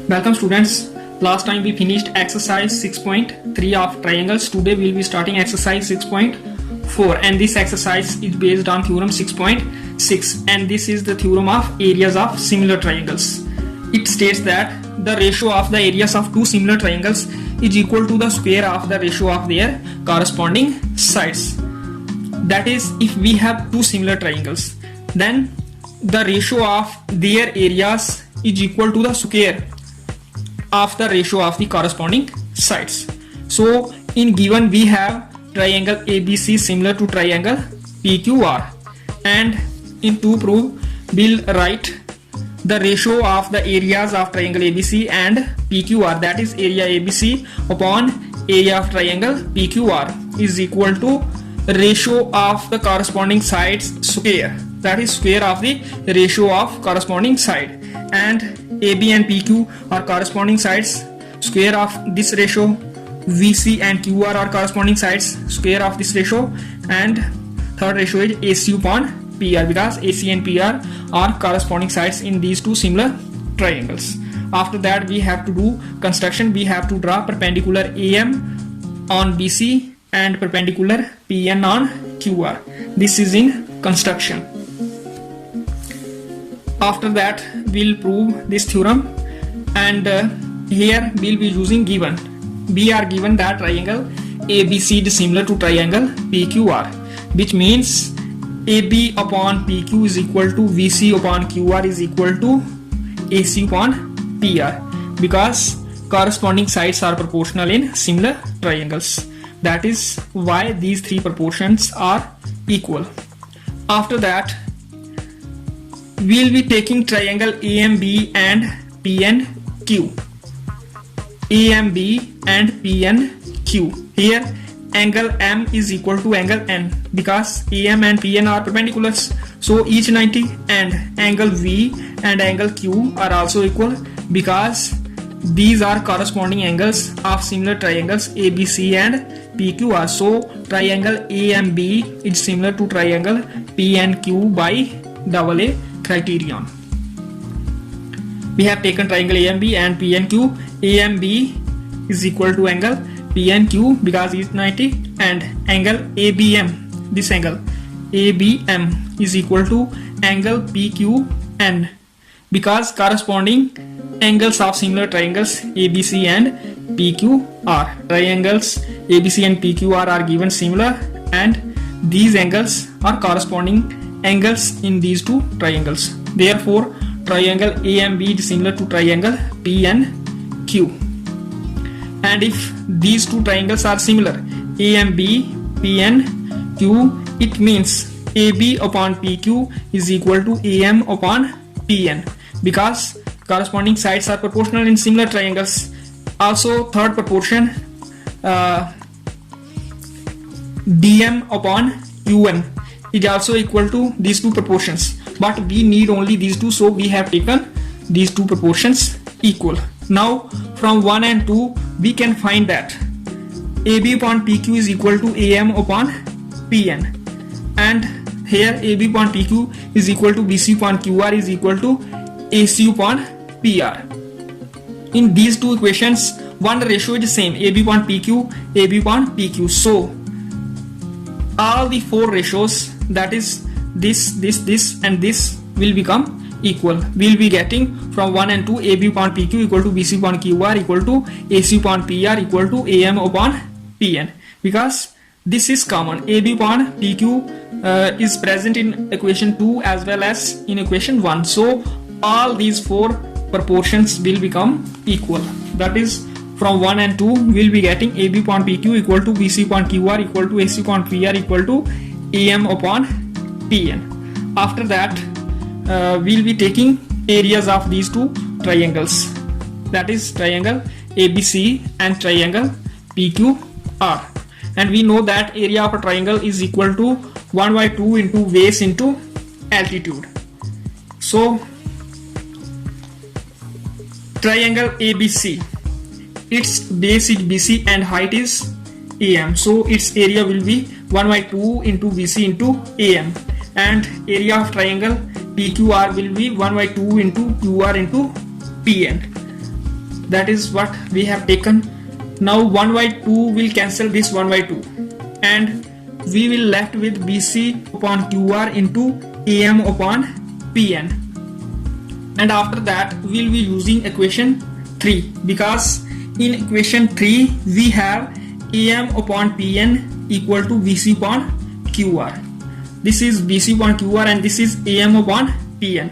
Welcome students. Last time we finished exercise 6.3 of triangles. Today we will be starting exercise 6.4 and this exercise is based on theorem 6.6 and this is the theorem of areas of similar triangles. It states that the ratio of the areas of two similar triangles is equal to the square of the ratio of their corresponding sides. That is, if we have two similar triangles, then the ratio of their areas is equal to the square of the ratio of the corresponding sides. So in given we have triangle ABC similar to triangle PQR, and in to prove we'll write the ratio of the areas of triangle ABC and PQR, that is area ABC upon area of triangle PQR is equal to ratio of the corresponding sides square, that is square of the ratio of corresponding side, and AB and PQ are corresponding sides, square of this ratio. VC and QR are corresponding sides, square of this ratio, and third ratio is AC upon PR, because AC and PR are corresponding sides in these two similar triangles. After that we have to do construction. We have to draw perpendicular AM on BC and perpendicular PN on QR. This is in construction. After that we'll prove this theorem, and here we'll be using given. We are given that triangle ABC is similar to triangle PQR, which means AB upon PQ is equal to VC upon QR is equal to AC upon PR, because corresponding sides are proportional in similar triangles. That is why these three proportions are equal. After that we'll be taking triangle AMB and PNQ. AMB and PNQ. Here angle M is equal to angle N, because AM and PN are perpendiculars, so each 90, and angle V and angle Q are also equal because these are corresponding angles of similar triangles ABC and PQR. So triangle AMB is similar to triangle PNQ by AA criterion. We have taken triangle AMB and PNQ. AMB is equal to angle PNQ because it is 90, and angle ABM, this angle ABM is equal to angle PQN, because corresponding angles of similar triangles ABC and PQR. Triangles ABC and PQR are given similar, and these angles are corresponding angles in these two triangles. Therefore triangle AMB is similar to triangle PNQ. And if these two triangles are similar, AMB, PNQ, it means AB upon PQ is equal to AM upon PN, because corresponding sides are proportional in similar triangles. Also third proportion, DM upon UN is also equal to these two proportions, but we need only these two, so we have taken these two proportions equal. Now from 1 and 2 we can find that AB upon PQ is equal to AM upon PN, and here AB upon PQ is equal to BC upon QR is equal to AC upon PR. In these two equations one ratio is the same, AB upon PQ, AB upon PQ. So all the four ratios, that is this and this, will become equal. We'll be getting from 1 and 2 AB upon PQ equal to BC upon QR equal to AC upon PR equal to AM upon PN, because this is common. AB upon PQ is present in equation 2 as well as in equation 1, so all these four proportions will become equal. That is, from 1 and 2 we'll be getting AB upon PQ equal to BC upon QR equal to AC upon PR equal to AM upon PN. After that we'll be taking areas of these two triangles, that is triangle ABC and triangle PQR, and we know that area of a triangle is equal to 1 by 2 into base into altitude. So triangle ABC, its base is BC and height is AM, so its area will be 1 by 2 into BC into AM, and area of triangle PQR will be 1 by 2 into QR into PN. that is what we have taken. Now 1 by 2 will cancel this 1 by 2 and we will left with BC upon QR into AM upon PN. And after that we will be using equation 3, because in equation 3 we have AM upon PN equal to BC upon QR. This is BC upon QR and this is AM upon PN.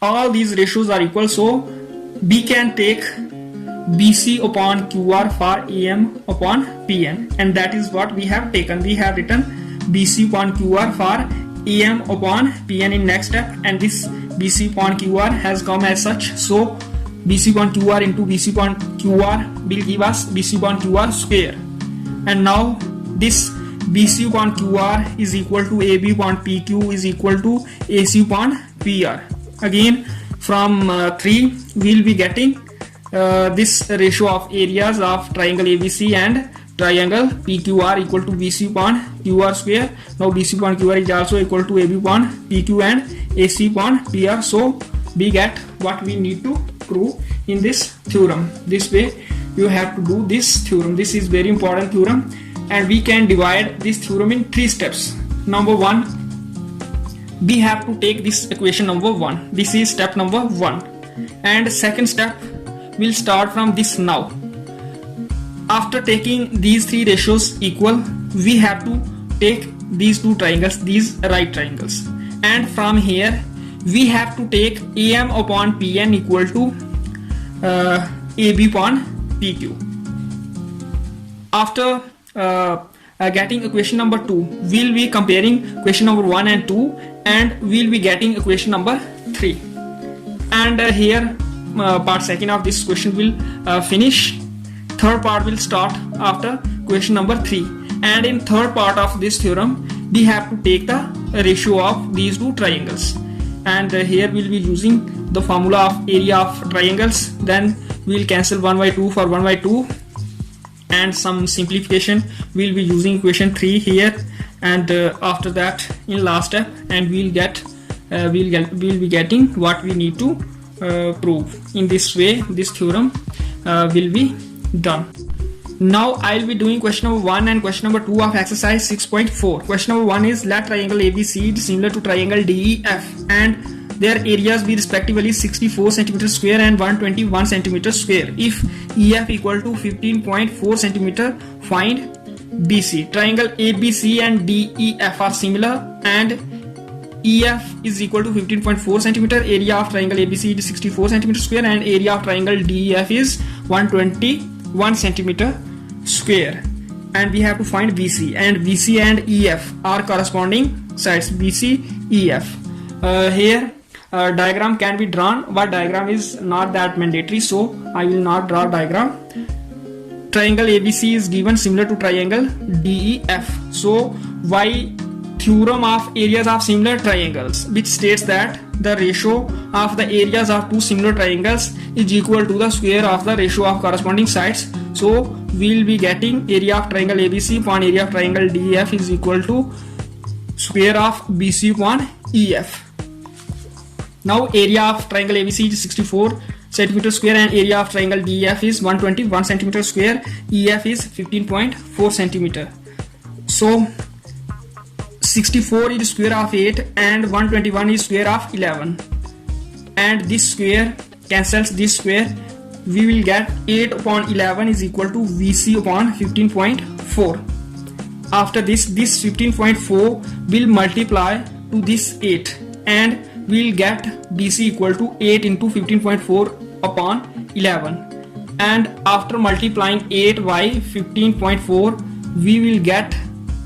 All these ratios are equal, so we can take BC upon QR for AM upon PN, and that is what we have taken. We have written BC upon QR for AM upon PN in next step, and this BC upon QR has come as such. So BC upon QR into BC upon QR will give us BC upon QR square. And now this BC upon QR is equal to AB upon PQ is equal to AC upon PR. Again from 3 we will be getting this ratio of areas of triangle ABC and triangle PQR equal to BC upon QR square. Now BC upon QR is also equal to AB upon PQ and AC upon PR. So we get what we need to prove in this theorem. This way you have to do this theorem. This is very important theorem, and we can divide this theorem in 3 steps. Number 1, we have to take this equation number 1. This is step number 1, and second step will start from this now. After taking these 3 ratios equal, we have to take these 2 triangles, these right triangles, and from here we have to take AM upon PN equal to AB upon PQ. After getting equation number 2, we'll be comparing equation number 1 and 2, and we'll be getting equation number 3. And here part second of this question will finish. Third part will start after question number 3, and in third part of this theorem we have to take the ratio of these 2 triangles, and here we'll be using the formula of area of triangles. Then we'll cancel 1 by 2 for 1 by 2, and some simplification we'll be using equation 3 here, and after that in last step, and we'll be getting what we need to prove. In this way this theorem will be done. Now I'll be doing question number 1 and question number 2 of exercise 6.4. Question number 1 is, let triangle ABC is similar to triangle DEF and their areas be respectively 64 cm square and 121 cm square. If EF equal to 15.4 cm, find BC. Triangle ABC and DEF are similar, and EF is equal to 15.4 cm. Area of triangle ABC is 64 cm square, and area of triangle DEF is 121 cm square. And we have to find BC, and BC and EF are corresponding sides. BC, EF. Here diagram can be drawn, but diagram is not that mandatory, so I will not draw diagram. Triangle ABC is given similar to triangle DEF. So why theorem of areas of similar triangles, which states that the ratio of the areas of 2 similar triangles is equal to the square of the ratio of corresponding sides. So we will be getting area of triangle ABC upon area of triangle DEF is equal to square of BC upon EF. Now area of triangle ABC is 64 cm square and area of triangle DEF is 121 cm square. EF is 15.4 cm. So 64 is square of 8 and 121 is square of 11, and this square cancels this square. We will get 8 upon 11 is equal to VC upon 15.4. After this 15.4 will multiply to this 8, and we'll get BC equal to 8 into 15.4 upon 11, and after multiplying 8 by 15.4 we will get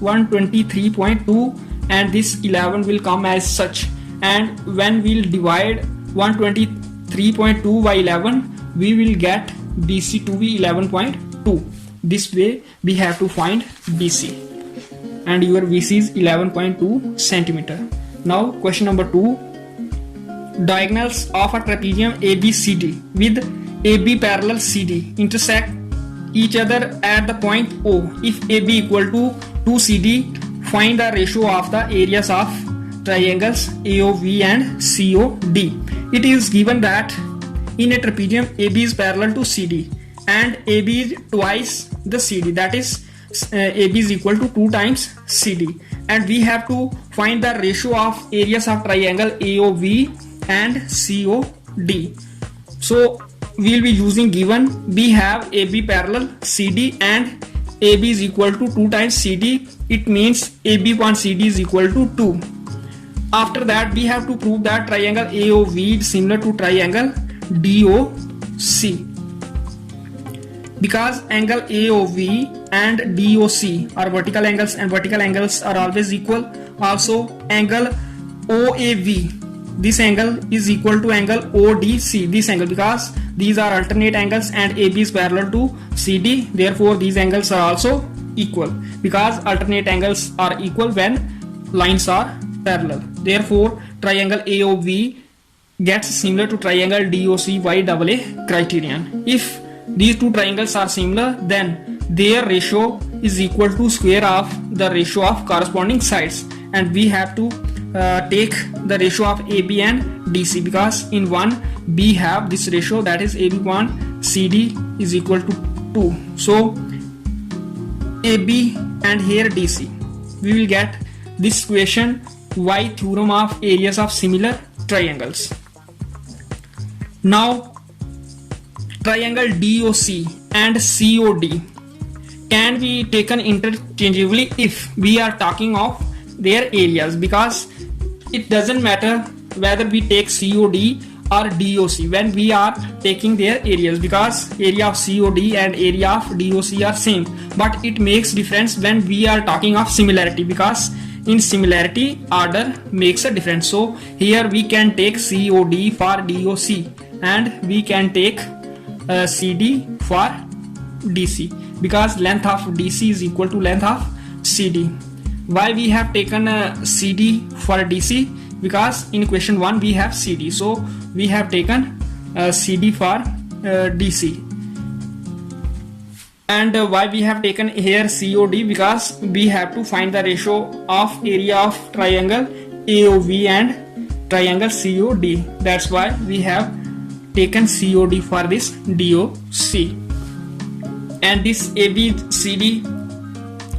123.2, and this 11 will come as such, and when we'll divide 123.2 by 11 we will get BC to be 11.2. This way we have to find BC, and your BC is 11.2 cm. Now question number 2. Diagonals of a trapezium ABCD with AB parallel CD intersect each other at the point O. If AB equal to 2CD, find the ratio of the areas of triangles AOV and COD. It is given that in a trapezium AB is parallel to CD and AB is twice the CD, that is AB is equal to 2 times CD, and we have to find the ratio of areas of triangle AOV and COD. So we will be using given we have AB parallel CD and AB is equal to 2 times CD. It means AB upon CD is equal to 2. After that we have to prove that triangle AOV is similar to triangle DOC, because angle AOV and DOC are vertical angles and vertical angles are always equal. Also angle OAV, this angle is equal to angle ODC, this angle, because these are alternate angles and AB is parallel to CD, therefore these angles are also equal, because alternate angles are equal when lines are parallel. Therefore triangle AOV gets similar to triangle DOC by AA criterion. If these two triangles are similar, then their ratio is equal to square of the ratio of corresponding sides, and we have to take the ratio of AB and DC, because in one we have this ratio, that is AB upon CD is equal to 2. So AB and here DC, we will get this equation Y theorem of areas of similar triangles. Now triangle DOC and COD can be taken interchangeably if we are talking of their areas, because it doesn't matter whether we take COD or DOC when we are taking their areas, because area of COD and area of DOC are same, but it makes difference when we are talking of similarity, because in similarity order makes a difference. So here we can take COD for DOC and we can take CD for DC, because length of DC is equal to length of CD. Why we have taken CD for DC? Because in question 1 we have CD, so we have taken CD for DC. And why we have taken here COD? Because we have to find the ratio of area of triangle AOV and triangle COD. That's why we have taken COD for this DOC. And this ABCD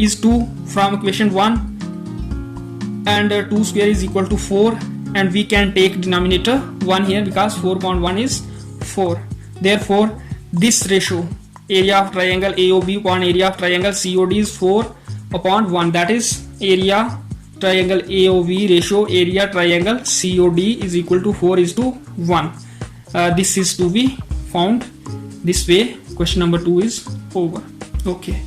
is 2 from equation 1, and 2 square is equal to 4, and we can take denominator 1 here, because 4 upon 1 is 4. Therefore this ratio, area of triangle AOB upon area of triangle COD, is 4 upon 1, that is area triangle AOV ratio area triangle COD is equal to 4 is to 1. This is to be found this way. Question number 2 is over. Okay.